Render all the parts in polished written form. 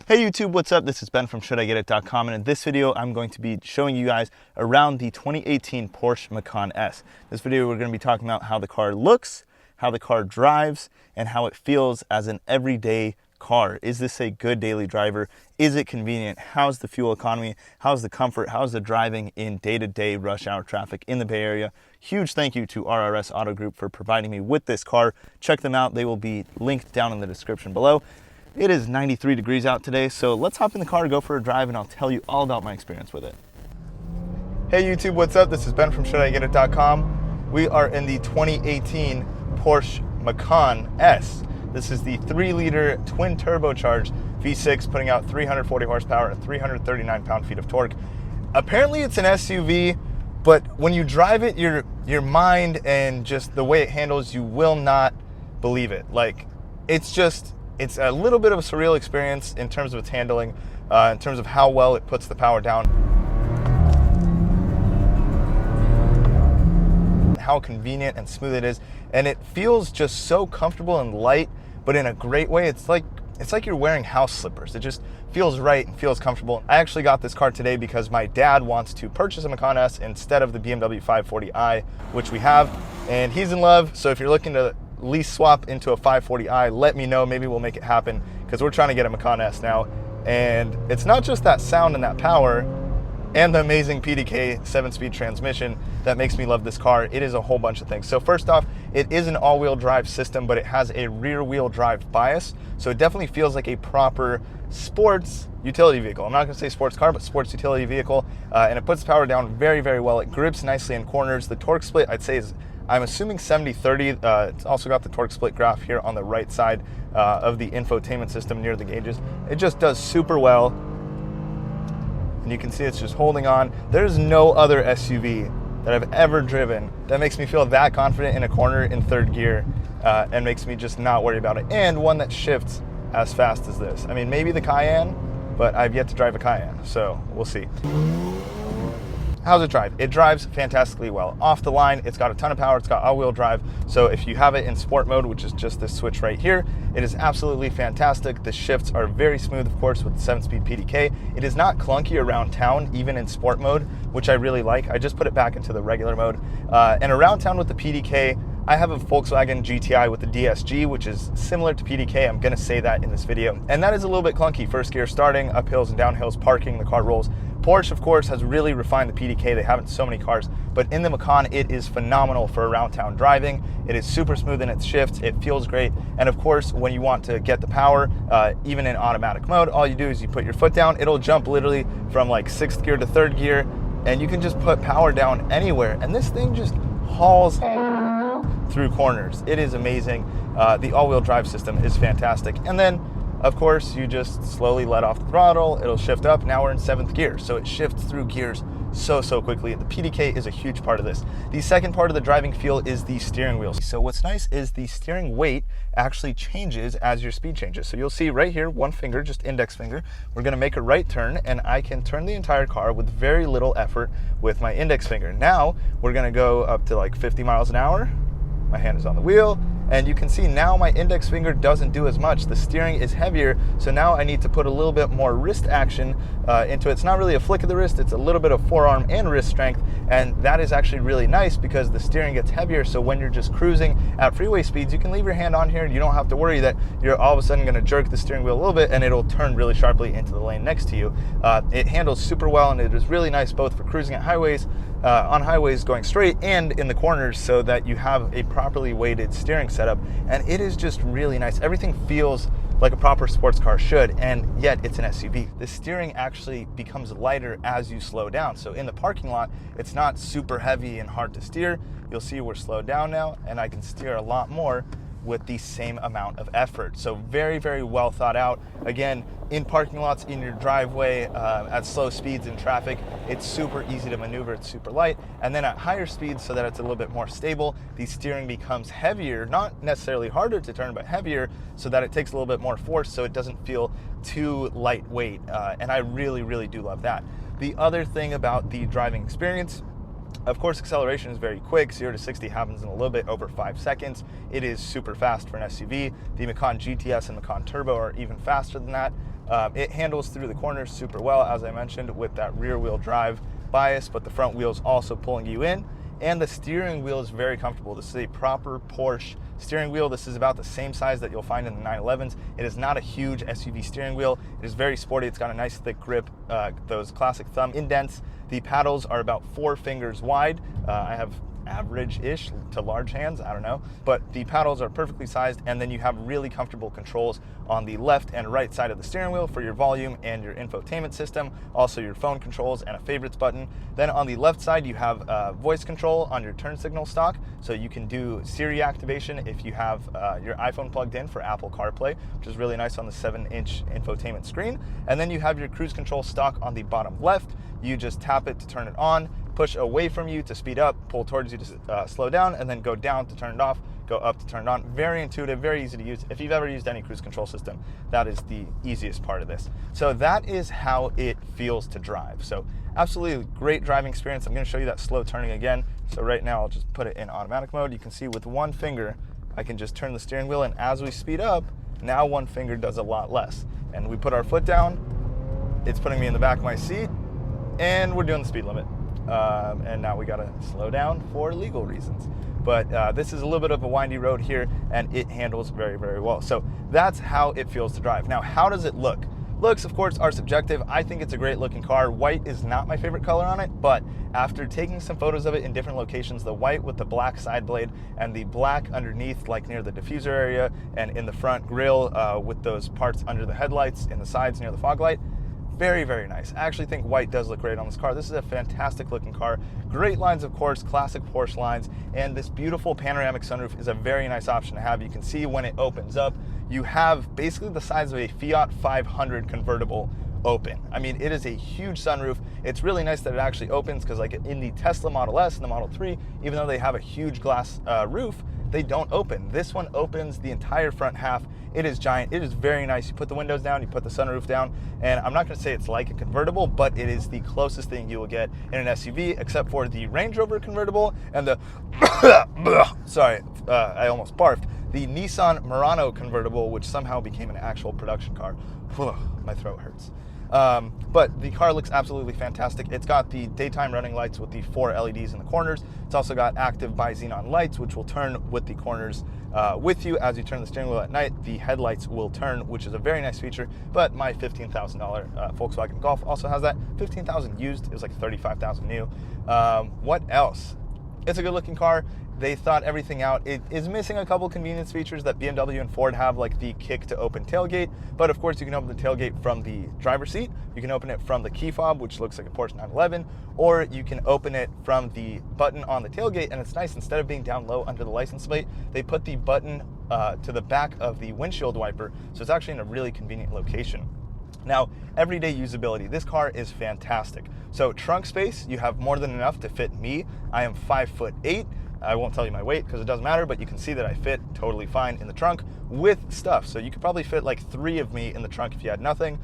Hey YouTube, what's up? This is Ben from shouldigetit.com, and in this video I'm going to be showing you guys around the 2018 Porsche Macan S. This video we're going to be talking about how the car looks, how the car drives, and how it feels as an everyday car. Is this a good daily driver? Is it convenient? How's the fuel economy? How's the comfort? How's the driving in day-to-day rush hour traffic in the Bay Area? Huge thank you to RRS Auto Group for providing me with this car. Check them out. They will be linked down in the description below. It is 93 degrees out today, so let's hop in the car, go for a drive, and I'll tell you all about my experience with it. Hey YouTube, what's up? This is Ben from shouldigetit.com. We are in the 2018 Porsche Macan S. This is the 3-liter twin turbocharged V6, putting out 340 horsepower and 339 pound-feet of torque. Apparently it's an SUV, but when you drive it, your mind and just the way it handles, you will not believe it. Like, it's a little bit of a surreal experience in terms of its handling, in terms of how well it puts the power down, how convenient and smooth it is, and it feels just so comfortable and light, but in a great way. It's like you're wearing house slippers. It just feels right and feels comfortable. I actually got this car today because my dad wants to purchase a Macan S instead of the BMW 540i, which we have, and he's in love. So if you're looking to lease swap into a 540i, let me know. Maybe we'll make it happen, because we're trying to get a Macan S now. And it's not just that sound and that power and the amazing PDK 7-speed transmission that makes me love this car. It is a whole bunch of things. So first off, it is an all-wheel drive system, but it has a rear-wheel drive bias, so it definitely feels like a proper sports utility vehicle. I'm not going to say sports car, but sports utility vehicle, and it puts power down very, very well. It grips nicely in corners. The torque split, I'd say, is, I'm assuming, 70-30. It's also got the torque split graph here on the right side of the infotainment system near the gauges. It just does super well. And you can see it's just holding on. There's no other SUV that I've ever driven that makes me feel that confident in a corner in third gear and makes me just not worry about it. And one that shifts as fast as this. I mean, maybe the Cayenne, but I've yet to drive a Cayenne, so we'll see. How's it drive? It drives fantastically well. Off the line, it's got a ton of power. It's got all-wheel drive. So if you have it in sport mode, which is just this switch right here, it is absolutely fantastic. The shifts are very smooth, of course, with the 7-speed PDK. It is not clunky around town, even in sport mode, which I really like. I just put it back into the regular mode. And around town with the PDK, I have a Volkswagen GTI with the DSG, which is similar to PDK. I'm going to say that in this video. And that is a little bit clunky. First gear starting, up hills and down hills, parking, the car rolls. Porsche, of course, has really refined the PDK. They haven't so many cars, but in the Macan, it is phenomenal for around town driving. It is super smooth in its shifts. It feels great. And of course, when you want to get the power, even in automatic mode, all you do is you put your foot down. It'll jump literally from like 6th gear to 3rd gear, and you can just put power down anywhere. And this thing just hauls through corners. It is amazing. The all-wheel drive system is fantastic. And then, of course, you just slowly let off the throttle, it'll shift up. Now we're in 7th gear, so it shifts through gears so quickly. The PDK is a huge part of this. The second part of the driving feel is the steering wheel. So what's nice is the steering weight actually changes as your speed changes. So you'll see right here, one finger, just index finger, we're gonna make a right turn, and I can turn the entire car with very little effort with my index finger. Now we're gonna go up to like 50 miles an hour. My hand is on the wheel, and you can see now my index finger doesn't do as much. The steering is heavier, so now I need to put a little bit more wrist action into it. It's not really a flick of the wrist, it's a little bit of forearm and wrist strength, and that is actually really nice because the steering gets heavier, so when you're just cruising at freeway speeds, you can leave your hand on here and you don't have to worry that you're all of a sudden gonna jerk the steering wheel a little bit and it'll turn really sharply into the lane next to you. It handles super well, and it is really nice both for cruising at highways, on highways going straight, and in the corners, so that you have a properly weighted steering setup. And it is just really nice. Everything feels like a proper sports car should, and yet it's an SUV. The steering actually becomes lighter as you slow down. So in the parking lot, it's not super heavy and hard to steer. You'll see we're slowed down now, and I can steer a lot more with the same amount of effort. So very, very well thought out. Again, in parking lots, in your driveway, at slow speeds in traffic, it's super easy to maneuver, it's super light. And then at higher speeds, so that it's a little bit more stable, the steering becomes heavier, not necessarily harder to turn, but heavier, so that it takes a little bit more force, so it doesn't feel too lightweight. And I really, really do love that. The other thing about the driving experience Of course, acceleration is very quick. 0 to 60 happens in a little bit over 5 seconds. It is super fast for an SUV. The Macan GTS and Macan Turbo are even faster than that. It handles through the corners super well, as I mentioned, with that rear wheel drive bias, but the front wheel's also pulling you in. And the steering wheel is very comfortable. This is a proper Porsche steering wheel. This is about the same size that you'll find in the 911s. It is not a huge SUV steering wheel. It is very sporty. It's got a nice thick grip, those classic thumb indents. The paddles are about 4 fingers wide. I have average-ish to large hands, I don't know. But the paddles are perfectly sized, and then you have really comfortable controls on the left and right side of the steering wheel for your volume and your infotainment system, also your phone controls and a favorites button. Then on the left side, you have voice control on your turn signal stock, so you can do Siri activation if you have your iPhone plugged in for Apple CarPlay, which is really nice on the 7-inch infotainment screen. And then you have your cruise control stock on the bottom left. You just tap it to turn it on, push away from you to speed up, pull towards you to slow down, and then go down to turn it off, go up to turn it on. Very intuitive, very easy to use. If you've ever used any cruise control system, that is the easiest part of this. So that is how it feels to drive. So absolutely great driving experience. I'm going to show you that slow turning again. So right now I'll just put it in automatic mode. You can see with one finger, I can just turn the steering wheel, and as we speed up, now one finger does a lot less. And we put our foot down, it's putting me in the back of my seat, and we're doing the speed limit. And now we gotta slow down for legal reasons. But this is a little bit of a windy road here, and it handles very, very well. So that's how it feels to drive. Now, how does it look? Looks, of course, are subjective. I think it's a great looking car. White is not my favorite color on it, but after taking some photos of it in different locations, the white with the black side blade and the black underneath, like near the diffuser area and in the front grille with those parts under the headlights in the sides near the fog light, very, very nice. I actually think white does look great on this car. This is a fantastic looking car. Great lines, of course, classic Porsche lines, and this beautiful panoramic sunroof is a very nice option to have. You can see when it opens up, you have basically the size of a Fiat 500 convertible open. I mean, it is a huge sunroof. It's really nice that it actually opens, because like in the Tesla Model S and the Model 3, even though they have a huge glass roof, they don't open. This one opens the entire front half. It is giant. It is very nice. You put the windows down, you put the sunroof down, and I'm not going to say it's like a convertible, but it is the closest thing you will get in an SUV, except for the Range Rover convertible and the sorry, I almost barfed, the Nissan Murano convertible, which somehow became an actual production car. My throat hurts. But the car looks absolutely fantastic. It's got the daytime running lights with the 4 LEDs in the corners. It's also got active bi-xenon lights, which will turn with the corners with you. As you turn the steering wheel at night, the headlights will turn, which is a very nice feature. But my $15,000 Volkswagen Golf also has that. $15,000 used, it was like $35,000 new. What else? It's a good looking car. They thought everything out. It is missing a couple convenience features that BMW and Ford have, like the kick to open tailgate. But of course, you can open the tailgate from the driver's seat. You can open it from the key fob, which looks like a Porsche 911, or you can open it from the button on the tailgate. And it's nice, instead of being down low under the license plate, they put the button to the back of the windshield wiper. So it's actually in a really convenient location. Now, everyday usability. This car is fantastic. So trunk space, you have more than enough to fit me. I am 5'8". I won't tell you my weight because it doesn't matter, but you can see that I fit totally fine in the trunk with stuff. So you could probably fit like 3 of me in the trunk if you had nothing,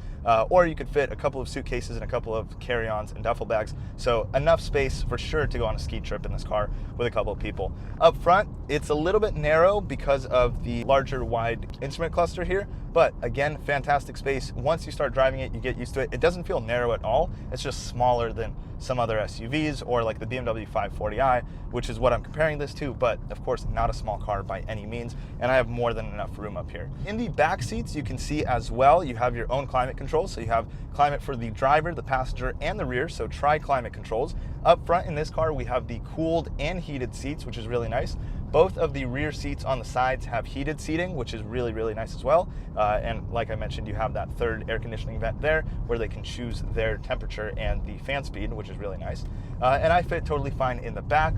or you could fit a couple of suitcases and a couple of carry-ons and duffel bags. So enough space for sure to go on a ski trip in this car with a couple of people. Up front, it's a little bit narrow because of the larger wide instrument cluster here, but again, fantastic space. Once you start driving it, you get used to it. It doesn't feel narrow at all. It's just smaller than some other SUVs or like the BMW 540i, which is what I'm comparing this to, but of course not a small car by any means, and I have more than enough room up here. In the back seats, you can see as well, you have your own climate controls, so you have climate for the driver, the passenger, and the rear, so tri-climate controls. Up front in this car, we have the cooled and heated seats, which is really nice. Both of the rear seats on the sides have heated seating, which is really, really nice as well. And like I mentioned, you have that third air conditioning vent there where they can choose their temperature and the fan speed, which is really nice. And I fit totally fine in the back.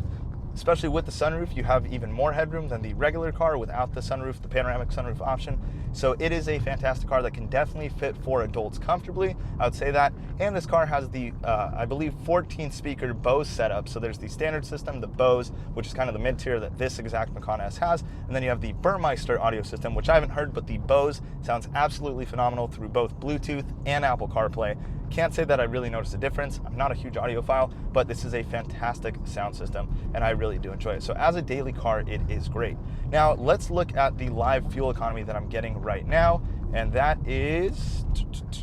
Especially with the sunroof, you have even more headroom than the regular car without the sunroof, the panoramic sunroof option. So it is a fantastic car that can definitely fit 4 adults comfortably, I would say that. And this car has the, I believe, 14-speaker Bose setup. So there's the standard system, the Bose, which is kind of the mid-tier that this exact Macan S has. And then you have the Burmeister audio system, which I haven't heard, but the Bose sounds absolutely phenomenal through both Bluetooth and Apple CarPlay. Can't say that I really noticed a difference. I'm not a huge audiophile, but this is a fantastic sound system and I really do enjoy it. So as a daily car, it is great. Now let's look at the live fuel economy that I'm getting right now, and that is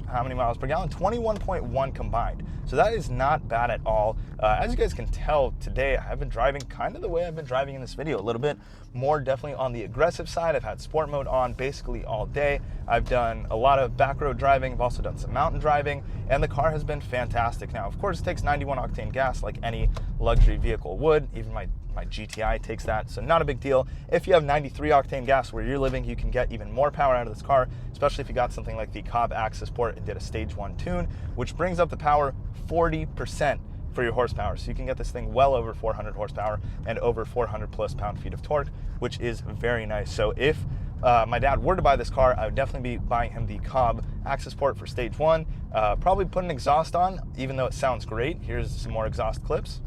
how many miles per gallon? 21.1 combined. So that is not bad at all. As you guys can tell today, I've been driving kind of the way I've been driving in this video, a little bit more definitely on the aggressive side. I've had sport mode on basically all day. I've done a lot of back road driving. I've also done some mountain driving, and the car has been fantastic. Now, of course, it takes 91 octane gas like any luxury vehicle would. Even my GTI takes that, so not a big deal. If you have 93 octane gas where you're living, you can get even more power out of this car, especially if you got something like the Cobb Access Port and did a stage 1 tune, which brings up the power 40% for your horsepower. So you can get this thing well over 400 horsepower and over 400 plus pound-feet of torque, which is very nice. So if my dad were to buy this car, I would definitely be buying him the Cobb Access Port for stage 1. Probably put an exhaust on, even though it sounds great. Here's some more exhaust clips.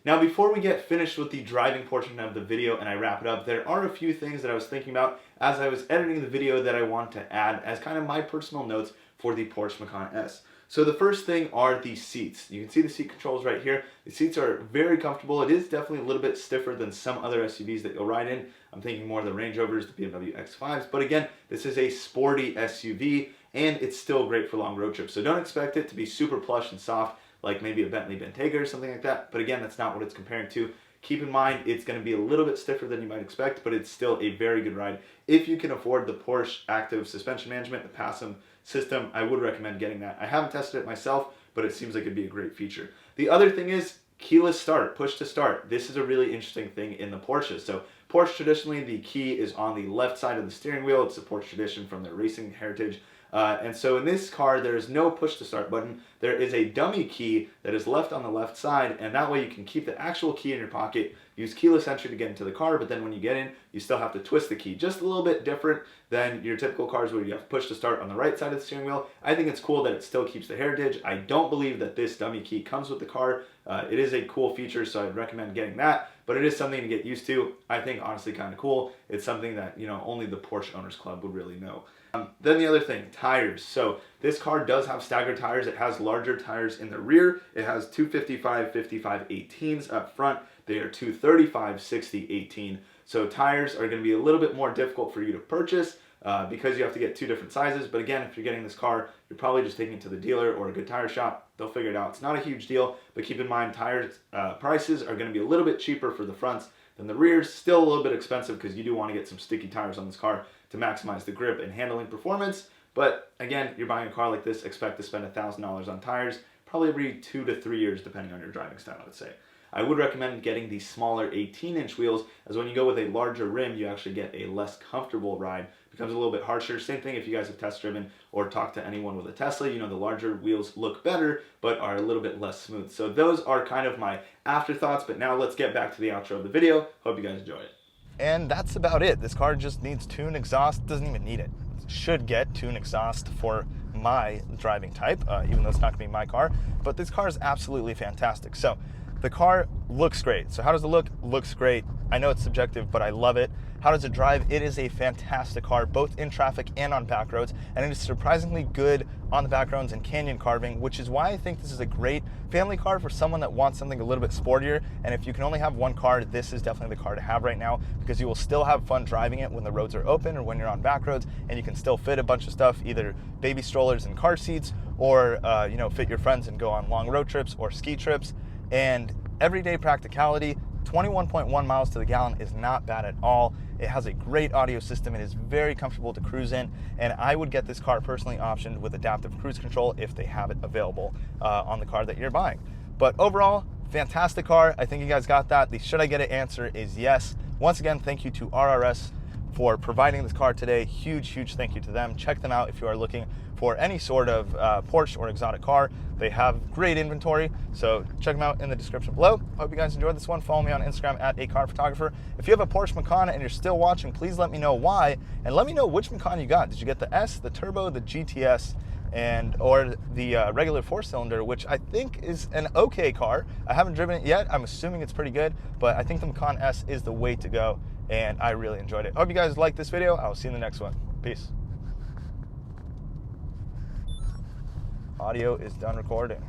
Now, before we get finished with the driving portion of the video and I wrap it up, there are a few things that I was thinking about as I was editing the video that I want to add as kind of my personal notes for the Porsche Macan S. So the first thing are the seats. You can see the seat controls right here. The seats are very comfortable. It is definitely a little bit stiffer than some other SUVs that you'll ride in. I'm thinking more of the Range Rovers, the BMW X5s, but again, this is a sporty SUV and it's still great for long road trips. So don't expect it to be super plush and soft like maybe a Bentley Bentayga or something like that. But again, that's not what it's comparing to. Keep in mind, it's going to be a little bit stiffer than you might expect, but it's still a very good ride. If you can afford the Porsche Active Suspension Management, the PASM system, I would recommend getting that. I haven't tested it myself, but it seems like it'd be a great feature. The other thing is keyless start, push to start. This is a really interesting thing in the Porsche. So Porsche, traditionally, the key is on the left side of the steering wheel. It's a Porsche tradition from their racing heritage. And so in this car, there is no push to start button. There is a dummy key that is left on the left side, and that way you can keep the actual key in your pocket, use keyless entry to get into the car, but then when you get in, you still have to twist the key. Just a little bit different than your typical cars where you have to push to start on the right side of the steering wheel. I think it's cool that it still keeps the heritage. I don't believe that this dummy key comes with the car. It is a cool feature, so I'd recommend getting that, but it is something to get used to. I think honestly kind of cool. It's something that, you know, only the Porsche Owners Club would really know. Then the other thing, tires. So this car does have staggered tires. It has larger tires in the rear. It has 255/55 18s up front. They are 235/60 18. So tires are going to be a little bit more difficult for you to purchase because you have to get two different sizes. But again, if you're getting this car, you're probably just taking it to the dealer or a good tire shop. They'll figure it out. It's not a huge deal, but keep in mind tires prices are going to be a little bit cheaper for the fronts than the rears. Still a little bit expensive because you do want to get some sticky tires on this car to maximize the grip and handling performance. But again, you're buying a car like this, expect to spend $1,000 on tires, probably every 2 to 3 years, depending on your driving style, I would say. I would recommend getting the smaller 18-inch wheels, as when you go with a larger rim, you actually get a less comfortable ride. It becomes a little bit harsher. Same thing if you guys have test driven or talked to anyone with a Tesla, you know the larger wheels look better, but are a little bit less smooth. So those are kind of my afterthoughts, but now let's get back to the outro of the video. Hope you guys enjoy it. And that's about it. This car just needs tune exhaust. Doesn't even need it. Should get tune exhaust for my driving type, even though it's not gonna be my car. But this car is absolutely fantastic. So the car looks great. So how does it look? Looks great. I know it's subjective, but I love it. How does it drive? It is a fantastic car, both in traffic and on back roads, and it is surprisingly good on the back roads and canyon carving, which is why I think this is a great family car for someone that wants something a little bit sportier. And if you can only have one car, this is definitely the car to have right now, because you will still have fun driving it when the roads are open or when you're on back roads, and you can still fit a bunch of stuff, either baby strollers and car seats, or you know, fit your friends and go on long road trips or ski trips. And everyday practicality, 21.1 miles to the gallon is not bad at all. It has a great audio system. It is very comfortable to cruise in, and I would get this car personally optioned with adaptive cruise control if they have it available on the car that you're buying. But overall, fantastic car. I think you guys got that. The should I get it answer is yes. Once again, thank you to RRS for providing this car today. Huge thank you to them. Check them out if you are looking for any sort of Porsche or exotic car. They have great inventory, so check them out in the description below. Hope you guys enjoyed this one. Follow me on Instagram at @acarphotographer. If you have a Porsche Macan and you're still watching, please let me know why, and let me know which Macan you got. Did you get the S, the Turbo, the GTS? or the regular 4-cylinder, which I think is an okay car. I haven't driven it yet. I'm assuming it's pretty good, but I think the Macan S is the way to go, and I really enjoyed it. I hope you guys liked this video. I'll see you in the next one. Peace. Audio is done recording.